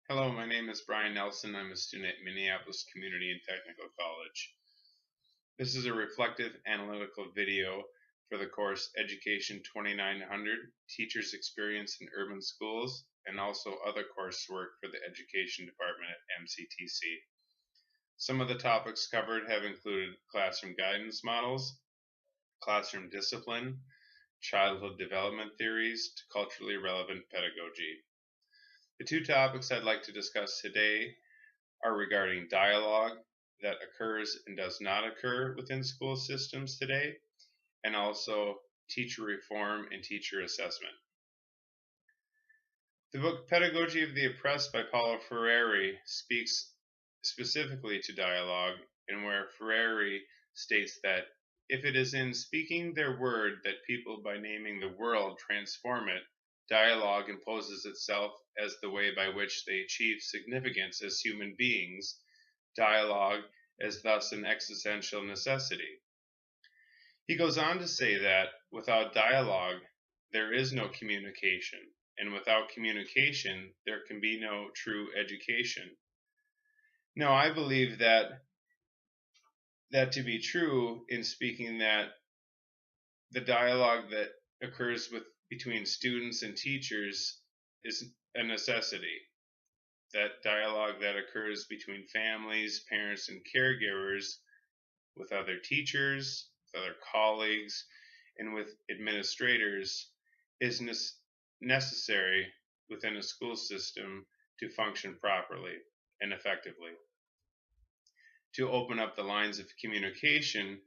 Hello, my name is Brian Nelson. I'm a student at Minneapolis Community and Technical College. This is a reflective analytical video for the course Education 2900, Teachers' Experience in Urban Schools, and also other coursework for the Education Department at MCTC. Some of the topics covered have included classroom guidance models, classroom discipline, childhood development theories, to culturally relevant pedagogy. The two topics I'd like to discuss today are regarding dialogue that occurs and does not occur within school systems today, and also teacher reform and teacher assessment. The book Pedagogy of the Oppressed by Paulo Freire speaks specifically to dialogue, and where Freire states that if it is in speaking their word that people by naming the world transform it, dialogue imposes itself as the way by which they achieve significance as human beings, dialogue as thus an existential necessity. He goes on to say that without dialogue, there is no communication, and without communication, there can be no true education. Now, I believe that to be true in speaking that the dialogue that occurs between students and teachers is a necessity. That dialogue that occurs between families, parents, and caregivers with other teachers, with other colleagues, and with administrators is necessary within a school system to function properly and effectively. To open up the lines of communication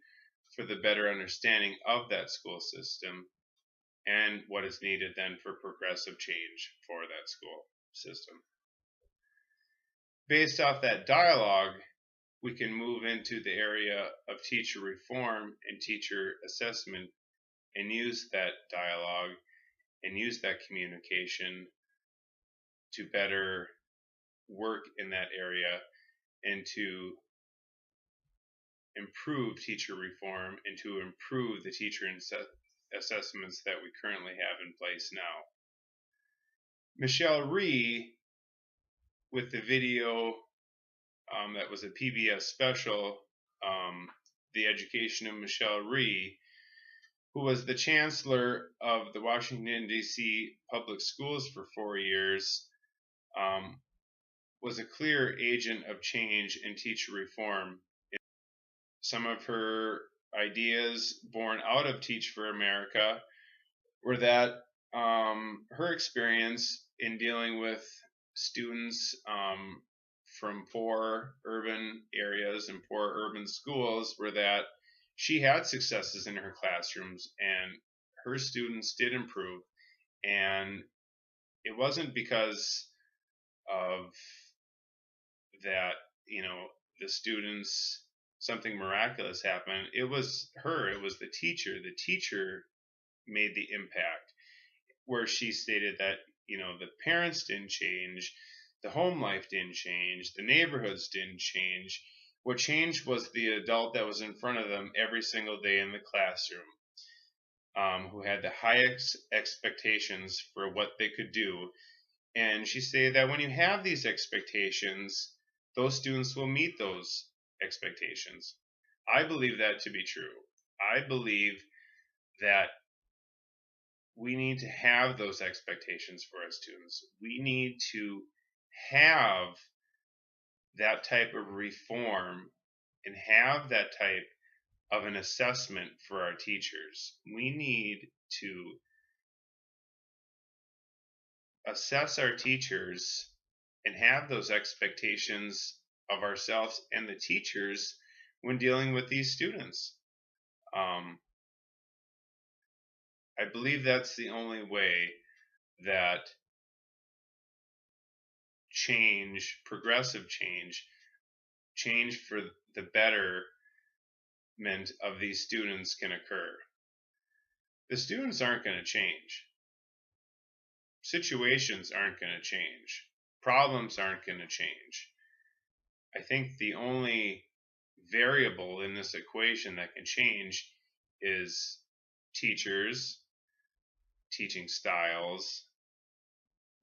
for the better understanding of that school system and what is needed then for progressive change for that school system. Based off that dialogue, we can move into the area of teacher reform and teacher assessment and use that dialogue and use that communication to better work in that area and to improve teacher reform and to improve the teacher assessments that we currently have in place now. Michelle Rhee, with the video that was a PBS special, The Education of Michelle Rhee, who was the chancellor of the Washington, D.C. public schools for 4 years, was a clear agent of change in teacher reform. Some of her ideas born out of Teach for America were that her experience in dealing with students from poor urban areas and poor urban schools were that she had successes in her classrooms and her students did improve, and it wasn't because of that, the students, something miraculous happened. It was her, it was the teacher. The teacher made the impact, where she stated that, the parents didn't change, the home life didn't change, the neighborhoods didn't change. What changed was the adult that was in front of them every single day in the classroom, who had the highest expectations for what they could do. And she stated that when you have these expectations, those students will meet those expectations. I believe that to be true. I believe that we need to have those expectations for our students. We need to have that type of reform and have that type of an assessment for our teachers. We need to assess our teachers and have those expectations of ourselves and the teachers when dealing with these students. I believe that's the only way that change, progressive change for the betterment of these students can occur. The students aren't going to change. Situations aren't going to change. Problems aren't going to change. I think the only variable in this equation that can change is teachers, teaching styles,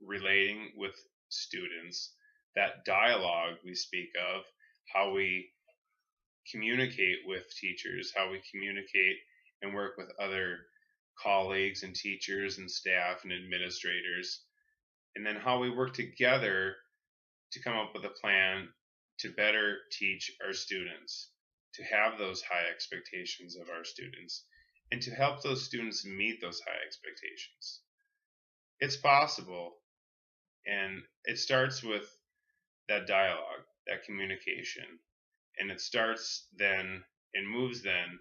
relating with students, that dialogue we speak of, how we communicate with teachers, how we communicate and work with other colleagues and teachers and staff and administrators, and then how we work together to come up with a plan to better teach our students, to have those high expectations of our students, and to help those students meet those high expectations. It's possible, and it starts with that dialogue, that communication, and it starts then and moves then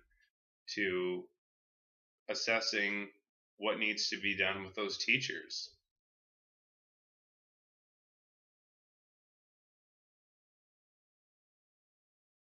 to assessing what needs to be done with those teachers.